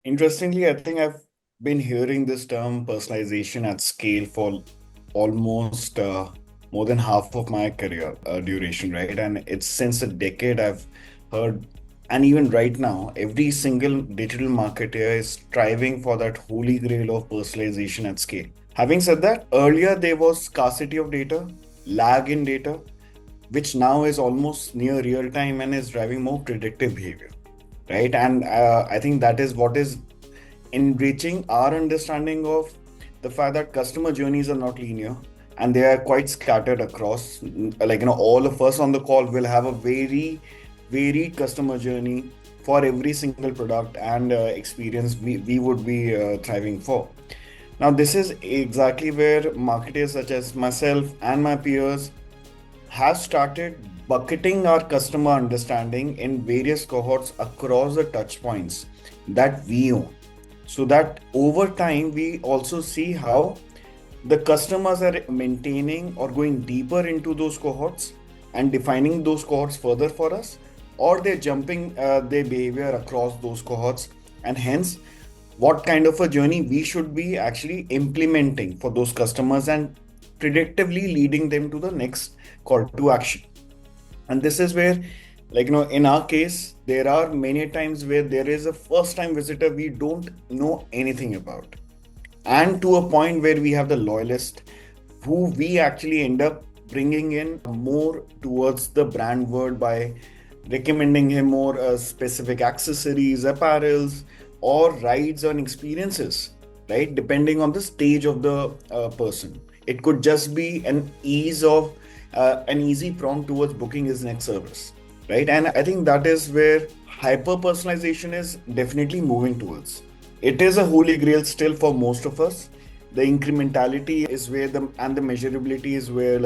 Interestingly, I think I've been hearing this term personalization at scale for almost more than half of my career duration, right? And it's since a decade I've heard, and even right now, every single digital marketer is striving for that holy grail of personalization at scale. Having said that, earlier there was scarcity of data, lag in data, which now is almost near real time and is driving more predictive behavior, right? And I think that is what is enriching our understanding of the fact that customer journeys are not linear and they are quite scattered across. Like, all of us on the call will have a very varied customer journey for every single product and experience we would be thriving for. Now, this is exactly where marketers such as myself and my peers have started bucketing our customer understanding in various cohorts across the touch points that we own, so that over time we also see how the customers are maintaining or going deeper into those cohorts and defining those cohorts further for us, or they're jumping their behavior across those cohorts, and hence what kind of a journey we should be actually implementing for those customers and predictively leading them to the next call to action. And this is where, in our case, there are many times where there is a first time visitor we don't know anything about, and to a point where we have the loyalist who we actually end up bringing in more towards the brand word by recommending him more specific accessories, apparels, or rides and experiences, right? Depending on the stage of the person. It could just be an easy prompt towards booking his next service, right? And I think that is where hyper personalization is definitely moving towards. It is a holy grail still for most of us. The incrementality is where the measurability is where,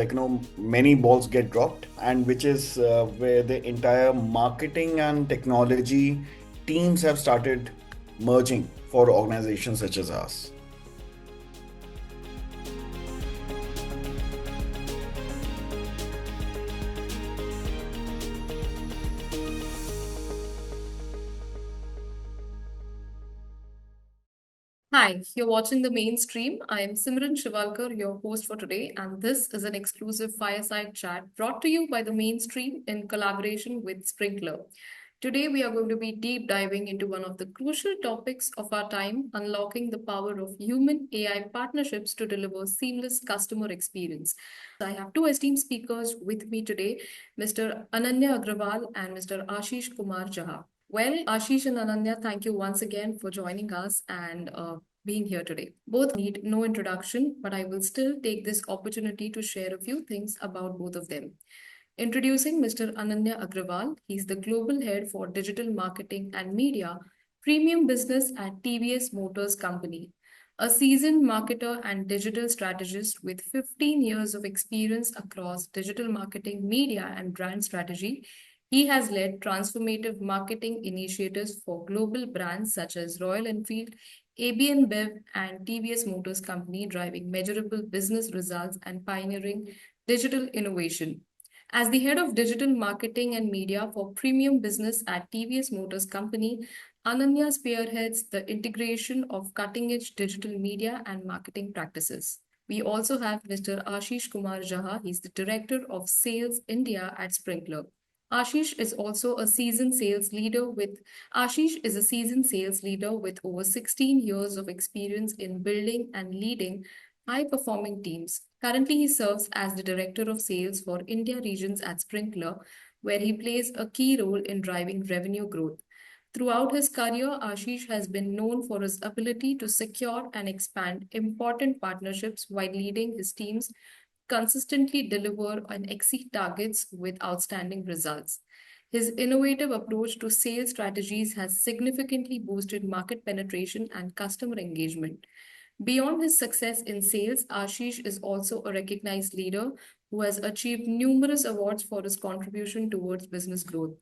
many balls get dropped, and which is where the entire marketing and technology teams have started merging for organizations such as ours. Hi, you're watching the mainstream. I'm Simran Shiwalkar, your host for today, and this is an exclusive fireside chat brought to you by the mainstream in collaboration with Sprinklr. Today, we are going to be deep diving into one of the crucial topics of our time, unlocking the power of human AI partnerships to deliver seamless customer experience. I have two esteemed speakers with me today, Mr. Ananya Agrawal and Mr. Ashish Kumar Jha. Well, Ashish and Ananya, thank you once again for joining us and being here today. Both need no introduction, but I will still take this opportunity to share a few things about both of them. Introducing Mr. Ananya Agrawal, he's the global head for digital marketing and media, premium business at TVS Motors Company. A seasoned marketer and digital strategist with 15 years of experience across digital marketing, media, and brand strategy, he has led transformative marketing initiatives for global brands such as Royal Enfield, AB InBev, and TVS Motors Company, driving measurable business results and pioneering digital innovation. As the head of digital marketing and media for premium business at TVS Motors Company, Ananya spearheads the integration of cutting edge digital media and marketing practices. We also have Mr. Ashish Kumar Jha. He's the Director of Sales India at Sprinklr. Ashish is a seasoned sales leader with over 16 years of experience in building and leading high performing teams. Currently, he serves as the Director of Sales for India regions at Sprinklr, where he plays a key role in driving revenue growth. Throughout his career, Ashish has been known for his ability to secure and expand important partnerships while leading his teams consistently deliver and exceed targets with outstanding results. His innovative approach to sales strategies has significantly boosted market penetration and customer engagement. Beyond his success in sales, Ashish is also a recognized leader who has achieved numerous awards for his contribution towards business growth.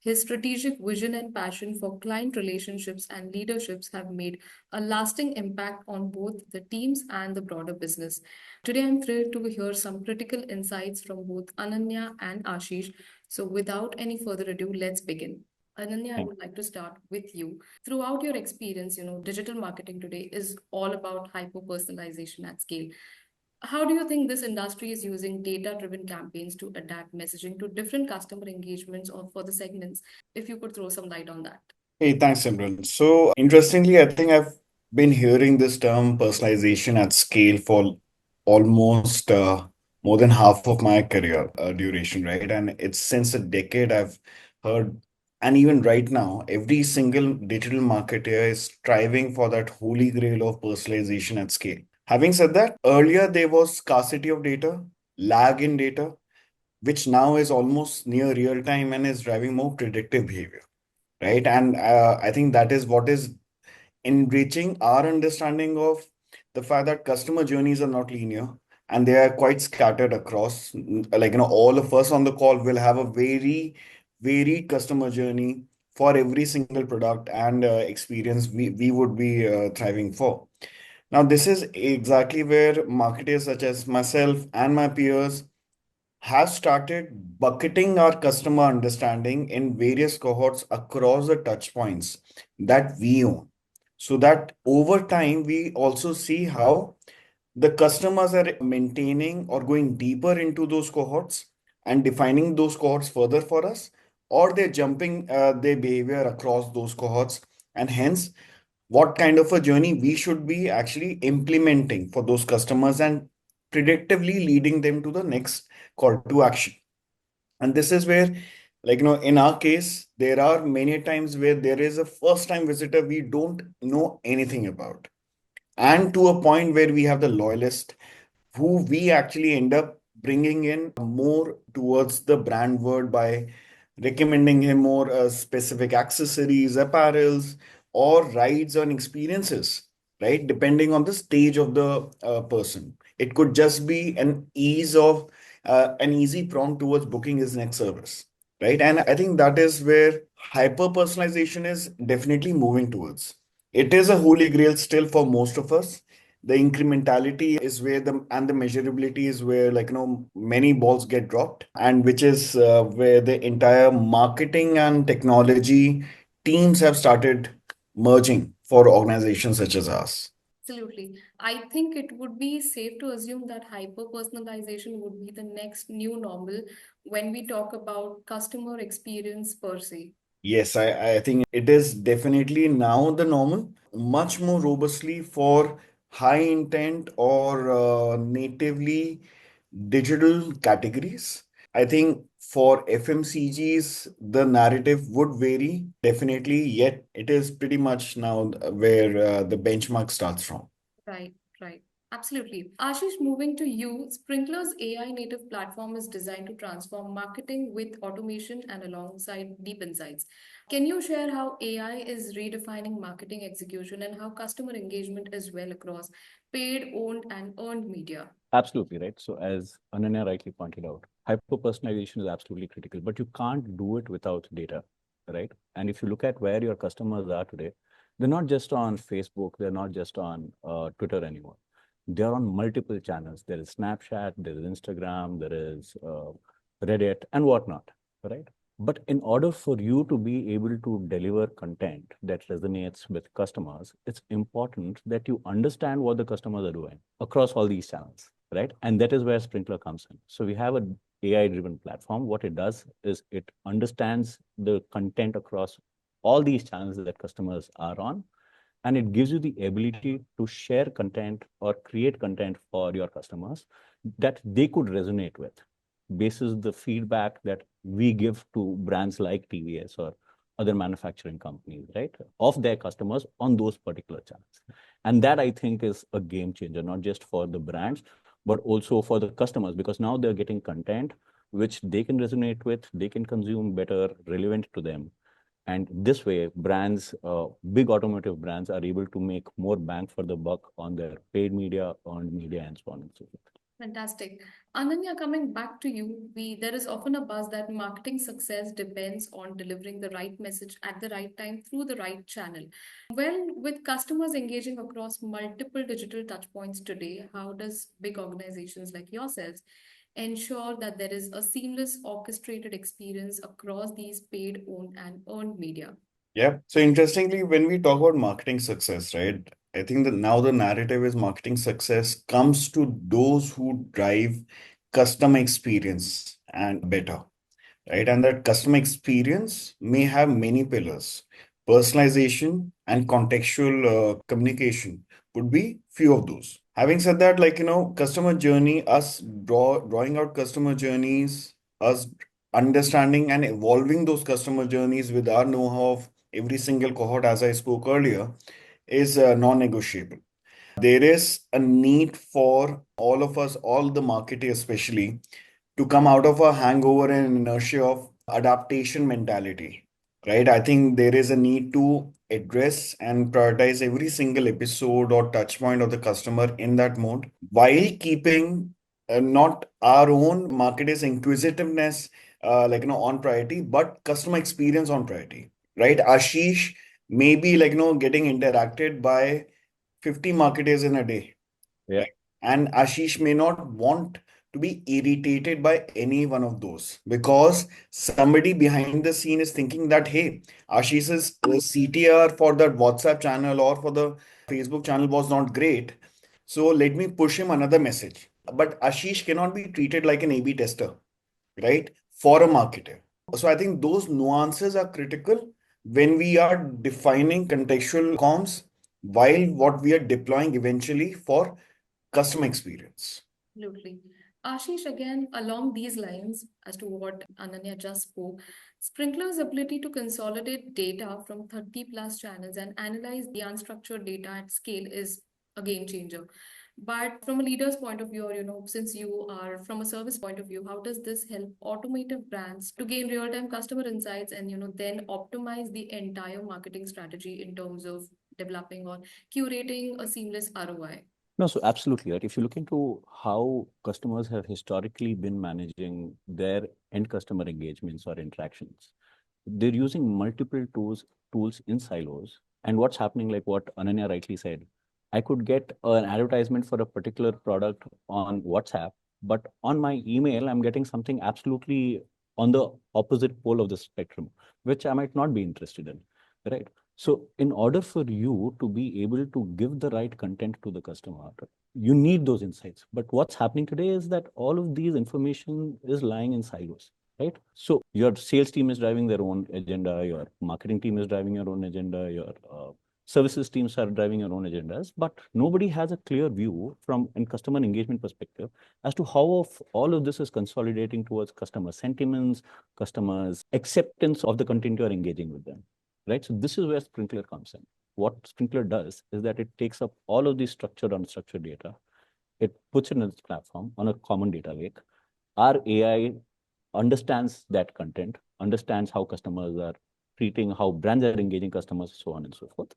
His strategic vision and passion for client relationships and leaderships have made a lasting impact on both the teams and the broader business. Today, I'm thrilled to hear some critical insights from both Ananya and Ashish. So, without any further ado, let's begin. Ananya, I Thank would like to start with you. Throughout your experience, digital marketing today is all about hyper personalization at scale. How do you think this industry is using data-driven campaigns to adapt messaging to different customer engagements or for the segments? If you could throw some light on that. Hey, thanks, Simran. So, interestingly, I think I've been hearing this term personalization at scale for almost more than half of my career duration, right? And it's since a decade I've heard, and even right now, every single digital marketer is striving for that holy grail of personalization at scale. Having said that, earlier there was scarcity of data, lag in data, which now is almost near real time and is driving more predictive behavior, right? And I think that is what is enriching our understanding of the fact that customer journeys are not linear and they are quite scattered across. Like, all of us on the call will have a very varied customer journey for every single product and experience we would be thriving for. Now, this is exactly where marketers such as myself and my peers have started bucketing our customer understanding in various cohorts across the touch points that we own. So that over time, we also see how the customers are maintaining or going deeper into those cohorts and defining those cohorts further for us, or they're jumping their behavior across those cohorts. And hence, what kind of a journey we should be actually implementing for those customers and predictively leading them to the next call to action. And this is where, like, in our case, there are many times where there is a first time visitor we don't know anything about, and to a point where we have the loyalist who we actually end up bringing in more towards the brand word by recommending him more specific accessories, apparels, or rides and experiences, right? Depending on the stage of the person. It could just be an easy prompt towards booking his next service, right? And I think that is where hyper personalization is definitely moving towards. It is a holy grail still for most of us. The incrementality is where the measurability is where, like, many balls get dropped, and which is where the entire marketing and technology teams have started merging for organizations such as ours. Absolutely. I think it would be safe to assume that hyper personalization would be the next new normal when we talk about customer experience per se. Yes, I think it is definitely now the normal, much more robustly for high intent or natively digital categories. I think for FMCGs, the narrative would vary definitely, yet it is pretty much now where the benchmark starts from. Right, right. Absolutely. Ashish, moving to you, Sprinklr's AI native platform is designed to transform marketing with automation and alongside deep insights. Can you share how AI is redefining marketing execution and how customer engagement is well across paid, owned, and earned media? Absolutely right. So as Ananya rightly pointed out, hyper personalization is absolutely critical, but you can't do it without data, right? And if you look at where your customers are today, they're not just on Facebook, they're not just on Twitter anymore. They're on multiple channels. There is Snapchat, there is Instagram, there is Reddit, and whatnot, right? But in order for you to be able to deliver content that resonates with customers, it's important that you understand what the customers are doing across all these channels, right? And that is where Sprinklr comes in. So we have an AI-driven platform. What it does is it understands the content across all these channels that customers are on, and it gives you the ability to share content or create content for your customers that they could resonate with basis the feedback that we give to brands like TVS or other manufacturing companies, right, of their customers on those particular channels. And that I think is a game changer, not just for the brands, but also for the customers, because now they're getting content which they can resonate with, they can consume better, relevant to them. And this way, brands, big automotive brands, are able to make more bang for the buck on their paid media, earned media, and so on and so forth. Fantastic. Ananya, coming back to you, there is often a buzz that marketing success depends on delivering the right message at the right time through the right channel. Well, with customers engaging across multiple digital touchpoints today, how does big organizations like yourselves ensure that there is a seamless orchestrated experience across these paid, owned, and earned media? Yeah. So interestingly, when we talk about marketing success, right, I think that now the narrative is marketing success comes to those who drive customer experience and better, right? And that customer experience may have many pillars. Personalization and contextual communication would be few of those. Having said that, customer journey, drawing out customer journeys, us understanding and evolving those customer journeys with our know-how of every single cohort, as I spoke earlier, is non-negotiable. There is a need for all of us, all the marketers especially, to come out of a hangover and inertia of adaptation mentality, right? I think there is a need to address and prioritize every single episode or touch point of the customer in that mode while keeping not our own marketers' inquisitiveness, on priority, but customer experience on priority, right? Ashish may be getting interacted by 50 marketers in a day, Yeah. right? And Ashish may not want to be irritated by any one of those because somebody behind the scene is thinking that, hey, Ashish's CTR for that WhatsApp channel or for the Facebook channel was not great. So let me push him another message. But Ashish cannot be treated like an A/B tester, right? For a marketer. So I think those nuances are critical when we are defining contextual comms while what we are deploying eventually for customer experience. Absolutely. Ashish, again, along these lines, as to what Ananya just spoke, Sprinkler's ability to consolidate data from 30 plus channels and analyze the unstructured data at scale is a game changer. But from a leader's point of view, or since you are from a service point of view, how does this help automotive brands to gain real-time customer insights and then optimize the entire marketing strategy in terms of developing or curating a seamless ROI? No, so absolutely, right? If you look into how customers have historically been managing their end customer engagements or interactions, they're using multiple tools in silos. And what's happening, like what Ananya rightly said, I could get an advertisement for a particular product on WhatsApp, but on my email, I'm getting something absolutely on the opposite pole of the spectrum, which I might not be interested in, right? So in order for you to be able to give the right content to the customer, you need those insights. But what's happening today is that all of these information is lying in silos, right? So your sales team is driving their own agenda, your marketing team is driving your own agenda, your services teams are driving your own agendas, but nobody has a clear view from a customer engagement perspective as to how of all of this is consolidating towards customer sentiments, customers' acceptance of the content you are engaging with them, right? So this is where Sprinklr comes in. What Sprinklr does is that it takes up all of these structured, unstructured data, it puts it in its platform on a common data lake. Our AI understands that content, understands how customers are treating, how brands are engaging customers, so on and so forth.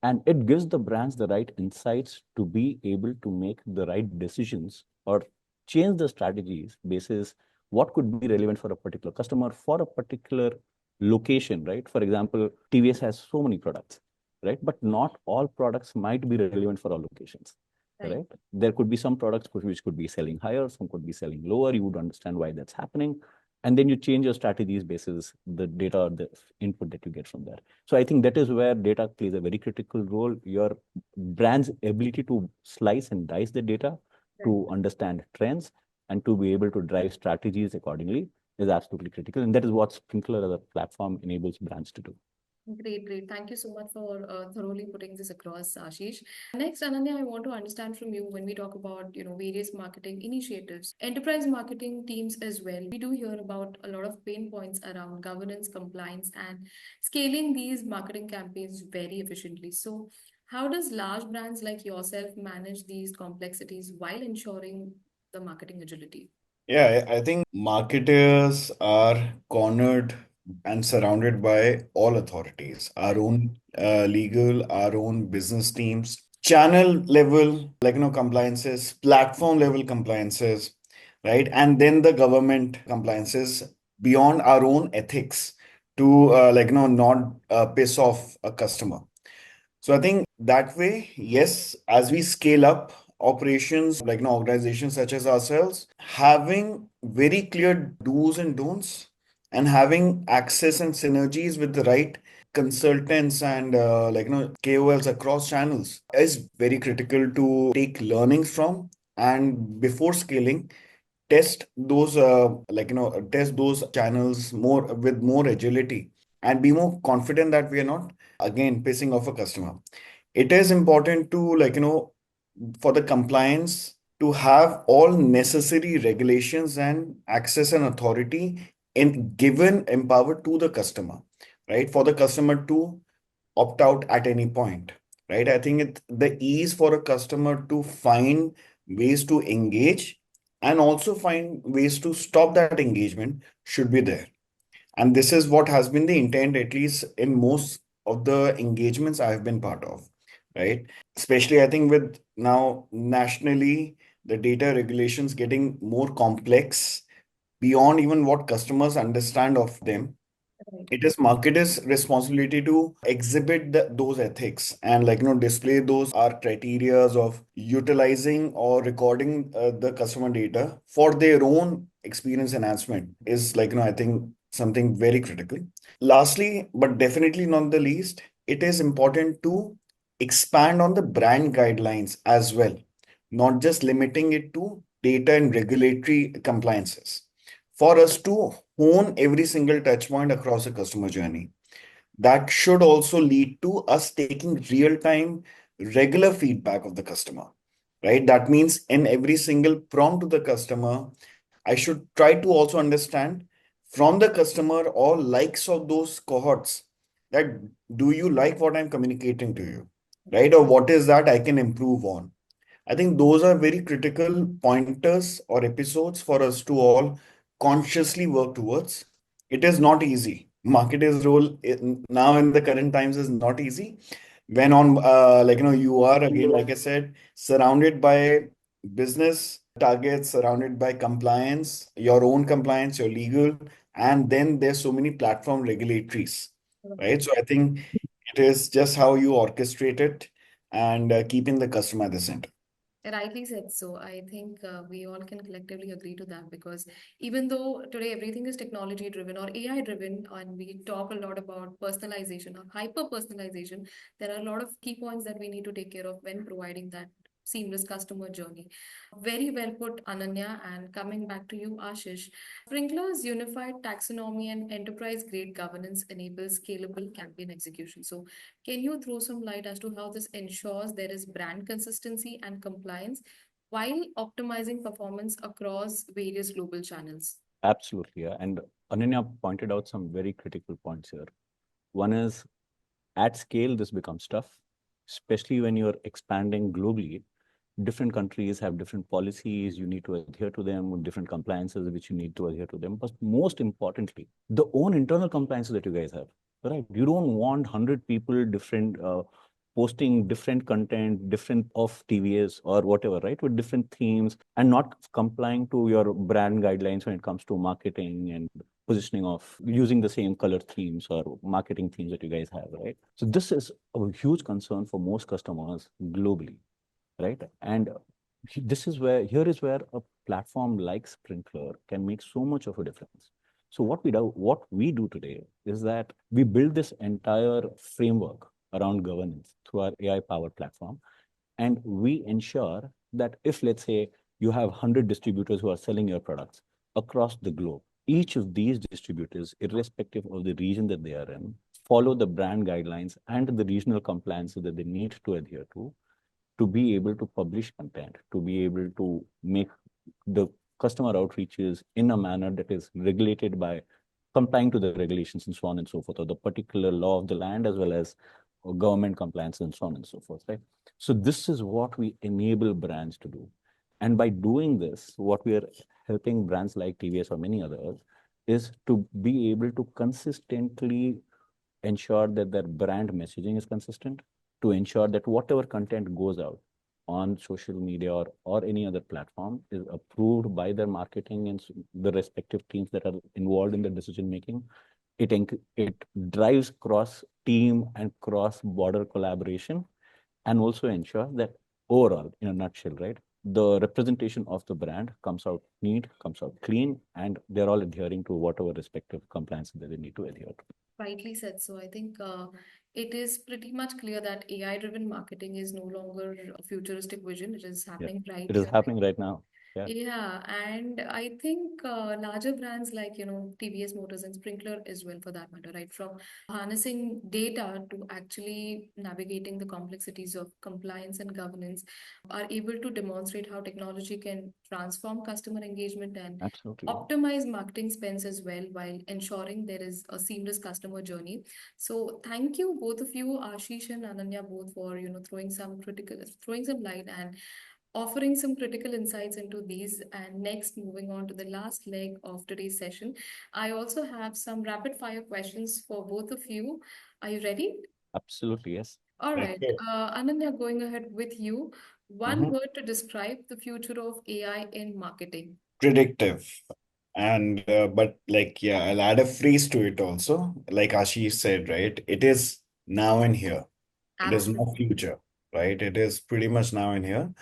And it gives the brands the right insights to be able to make the right decisions or change the strategies basis what could be relevant for a particular customer for a particular location, right? For example, TVS has so many products, right? But not all products might be relevant for all locations, Right. right? There could be some products which could be selling higher, some could be selling lower. You would understand why that's happening. And then you change your strategies basis the data or the input that you get from there. So I think that is where data plays a very critical role. Your brand's ability to slice and dice the data, Right. to understand trends, and to be able to drive strategies accordingly is absolutely critical. And that is what Sprinklr as a platform enables brands to do. Great, great. Thank you so much for thoroughly putting this across, Ashish. Next, Ananya, I want to understand from you when we talk about, various marketing initiatives, enterprise marketing teams as well. We do hear about a lot of pain points around governance, compliance, and scaling these marketing campaigns very efficiently. So, how does large brands like yourself manage these complexities while ensuring the marketing agility? Yeah, I think marketers are cornered and surrounded by all authorities, our own legal, our own business teams, channel level, compliances, platform level compliances, right? And then the government compliances beyond our own ethics to, not piss off a customer. So I think that way, yes, as we scale up, operations, like organizations such as ourselves, having very clear do's and don'ts and having access and synergies with the right consultants and KOLs across channels is very critical to take learnings from, and before scaling test those test those channels more with more agility and be more confident that we are not again pissing off a customer. It is important to for the compliance to have all necessary regulations and access and authority in given empowered to the customer, right? For the customer to opt out at any point, right? I think the ease for a customer to find ways to engage and also find ways to stop that engagement should be there. And this is what has been the intent, at least in most of the engagements I've been part of, right? Especially, I think with now nationally, the data regulations getting more complex beyond even what customers understand of them. Right. It is marketers' responsibility to exhibit those ethics and display those are criterias of utilizing or recording the customer data for their own experience enhancement is I think something very critical. Lastly, but definitely not the least, it is important to expand on the brand guidelines as well, not just limiting it to data and regulatory compliances. For us to hone every single touch point across a customer journey, that should also lead to us taking real-time, regular feedback of the customer, right? That means in every single prompt to the customer, I should try to also understand from the customer or likes of those cohorts that do you like what I'm communicating to you, right? Or what is that I can improve on? I think those are very critical pointers or episodes for us to all consciously work towards. It is not easy. Marketer's role now in the current times is not easy. When on, you are again, like I said, surrounded by business targets, surrounded by compliance, your own compliance, your legal, and then there's so many platform regulatories, right? So I think it is just how you orchestrate it and keeping the customer at the center. Rightly said. So I think we all can collectively agree to that, because even though today everything is technology driven or AI driven, and we talk a lot about personalization or hyper personalization, there are a lot of key points that we need to take care of when providing that seamless customer journey. Very well put, Ananya. And coming back to you, Ashish, Sprinkler's unified taxonomy and enterprise grade governance enables scalable campaign execution. So can you throw some light as to how this ensures there is brand consistency and compliance while optimizing performance across various global channels? Absolutely. Yeah. And Ananya pointed out some very critical points here. One is at scale, this becomes tough, especially when you're expanding globally. Different countries have different policies, you need to adhere to them, with different compliances which you need to adhere to them. But most importantly, the own internal compliances that you guys have, right? You don't want 100 people different posting different content, different of TVS or whatever, right? With different themes and not complying to your brand guidelines when it comes to marketing and positioning of using the same color themes or marketing themes that you guys have, right? So this is a huge concern for most customers globally, right? And this is where here is where a platform like Sprinkler can make so much of a difference. So what we do today is that we build this entire framework around governance through our AI powered platform, and we ensure that if, let's say, you have 100 distributors who are selling your products across the globe, each of these distributors, irrespective of the region that they are in, follow the brand guidelines and the regional compliances that they need to adhere to be able to publish content, to be able to make the customer outreaches in a manner that is regulated by complying to the regulations and so on and so forth, or the particular law of the land, as well as government compliance and so on and so forth, right? So this is what we enable brands to do. And by doing this, what we are helping brands like TVS or many others is to be able to consistently ensure that their brand messaging is consistent, to ensure that whatever content goes out on social media or any other platform is approved by their marketing and the respective teams that are involved in the decision making. It drives cross team and cross border collaboration, and also ensure that overall, in a nutshell, right? The representation of the brand comes out neat, comes out clean, and they're all adhering to whatever respective compliance that they need to adhere to. Rightly said. So I think it is pretty much clear that AI-driven marketing is no longer a futuristic vision. It is Yeah, happening right it is here. happening right now. Yeah, Yeah, and I think larger brands like, TVS Motors and Sprinklr as well, for that matter, right? From harnessing data to actually navigating the complexities of compliance and governance, are able to demonstrate how technology can transform customer engagement and absolutely. optimize marketing spends as well while ensuring there is a seamless customer journey. So thank you both of you, Ashish and Ananya, both for, throwing some light and offering some critical insights into these. And next, moving on to the last leg of today's session, I also have some rapid fire questions for both of you. Are you ready? Absolutely, yes. All right. Okay. Ananya, going ahead with you. One Mhm. word to describe the future of AI in marketing. Predictive. And but like yeah, I'll add a phrase to it also. Like Ashish said, right? It is now and here. It is no Absolutely. future, right? It is pretty much now and here.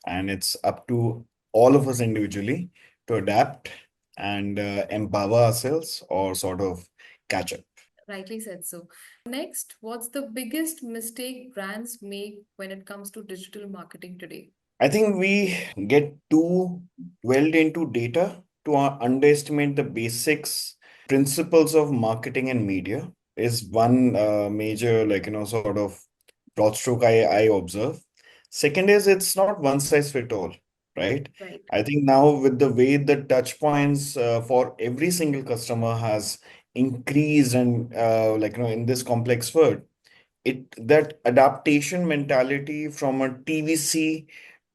And it's up to all of us individually to adapt and empower ourselves or sort of catch up. Rightly said so. Next, what's the biggest mistake brands make when it comes to digital marketing today? I think we get too dwelled into data to underestimate the basics, principles of marketing and media is one major, sort of broad stroke I observe. Second is it's not one size fit all, right? Right. I think now with the way the touch points for every single customer has increased and in this complex world, it that adaptation mentality from a TVC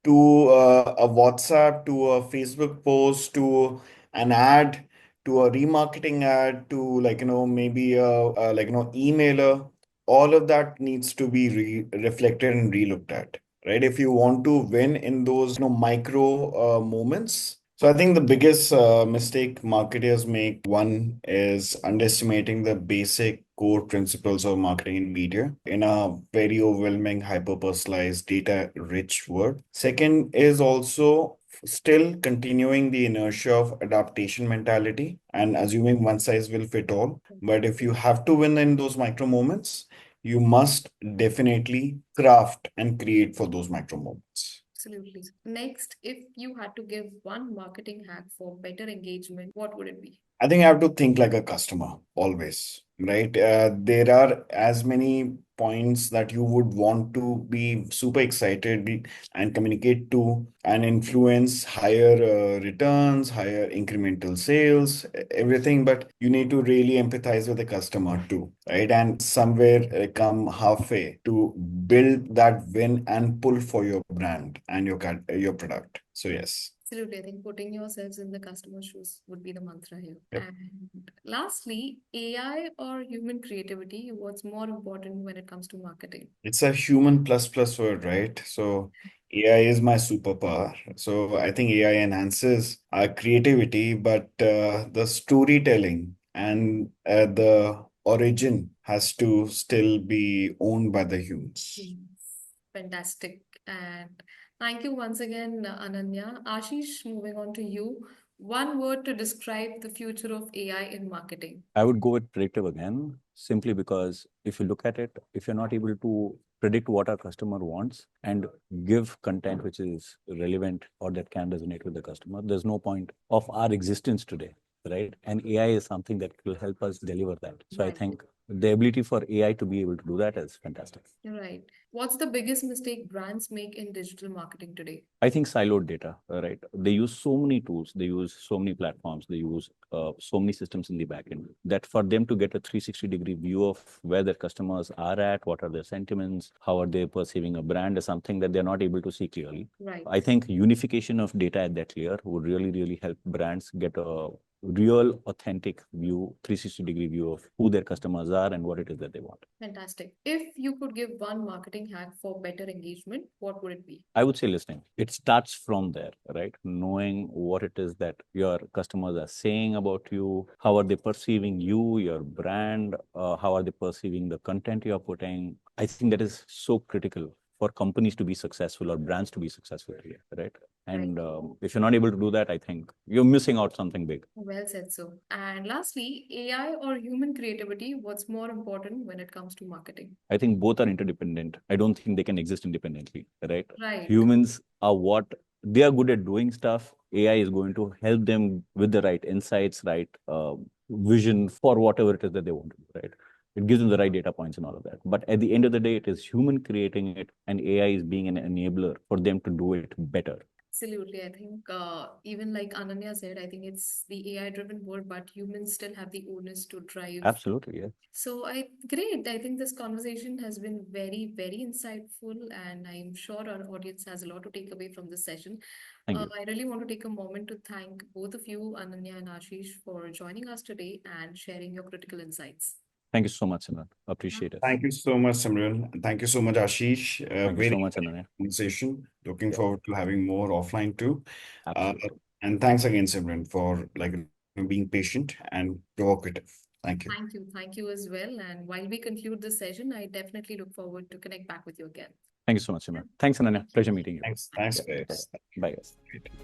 to a WhatsApp to a Facebook post to an ad to a remarketing ad to maybe a emailer, all of that needs to be reflected and relooked at, right? If you want to win in those micro moments. So I think the biggest mistake marketers make, one is underestimating the basic core principles of marketing and media in a very overwhelming, hyper-personalized, data-rich world. Second is also still continuing the inertia of adaptation mentality and assuming one size will fit all. But if you have to win in those micro moments, you must definitely craft and create for those micro moments. Absolutely. Next, if you had to give one marketing hack for better engagement, what would it be? I think I have to think like a customer always, right? There are as many points that you would want to be super excited and communicate to and influence higher returns, higher incremental sales, everything. But you need to really empathize with the customer too, right? And somewhere come halfway to build that win and pull for your brand and your product. So yes. Absolutely. I think putting yourselves in the customer's shoes would be the mantra here. Yep. And lastly, AI or human creativity, what's more important when it comes to marketing? It's a human plus plus word, right? So AI is my superpower. So I think AI enhances our creativity, but the storytelling and the origin has to still be owned by the humans. Yes. Fantastic. And thank you once again, Ananya. Ashish, moving on to you. One word to describe the future of AI in marketing. I would go with predictive again, simply because if you look at it, if you're not able to predict what our customer wants and give content which is relevant or that can resonate with the customer, there's no point of our existence today, right? And AI is something that will help us deliver that. So I Right. think the ability for AI to be able to do that is fantastic. Right. What's the biggest mistake brands make in digital marketing today? I think siloed data, right? They use so many tools, they use so many platforms, they use so many systems in the backend that for them to get a 360-degree view of where their customers are at, what are their sentiments, how are they perceiving a brand is something that they're not able to see clearly. Right. I think unification of data at that layer would really, really help brands get a real, authentic view, 360-degree view of who their customers are and what it is that they want. Fantastic. If you could give one marketing hack for better engagement, what would it be? I would say listening. It starts from there, right? Knowing what it is that your customers are saying about you, how are they perceiving you, your brand, how are they perceiving the content you're putting. I think that is so critical for companies to be successful or brands to be successful today, right? And Right. if you're not able to do that, I think you're missing out something big. Well said, so. And lastly, AI or human creativity, what's more important when it comes to marketing? I think both are interdependent. I don't think they can exist independently, right? Right. Humans are what they are good at doing stuff. AI is going to help them with the right insights, right vision for whatever it is that they want to do, right? It gives them the right data points and all of that. But at the end of the day, it is human creating it, and AI is being an enabler for them to do it better. Absolutely. I think even like Ananya said, I think it's the AI-driven world, but humans still have the onus to drive. Absolutely, yeah. So great. I think this conversation has been very, very insightful, and I'm sure our audience has a lot to take away from this session. Thank you. I really want to take a moment to thank both of you, Ananya and Ashish, for joining us today and sharing your critical insights. Thank you so much, Simran. Appreciate it. Thank you so much, Simran. Thank you so much, Ashish. Thank you so Very much, Ananya. conversation. Looking Yeah. forward to having more offline too. Absolutely. And thanks again, Simran, for being patient and provocative. Thank you. Thank you as well. And while we conclude this session, I definitely look forward to connect back with you again. Thank you so much, Simran. Thanks, Ananya. Pleasure meeting you. Thanks, Yeah. guys. Bye, guys. Great.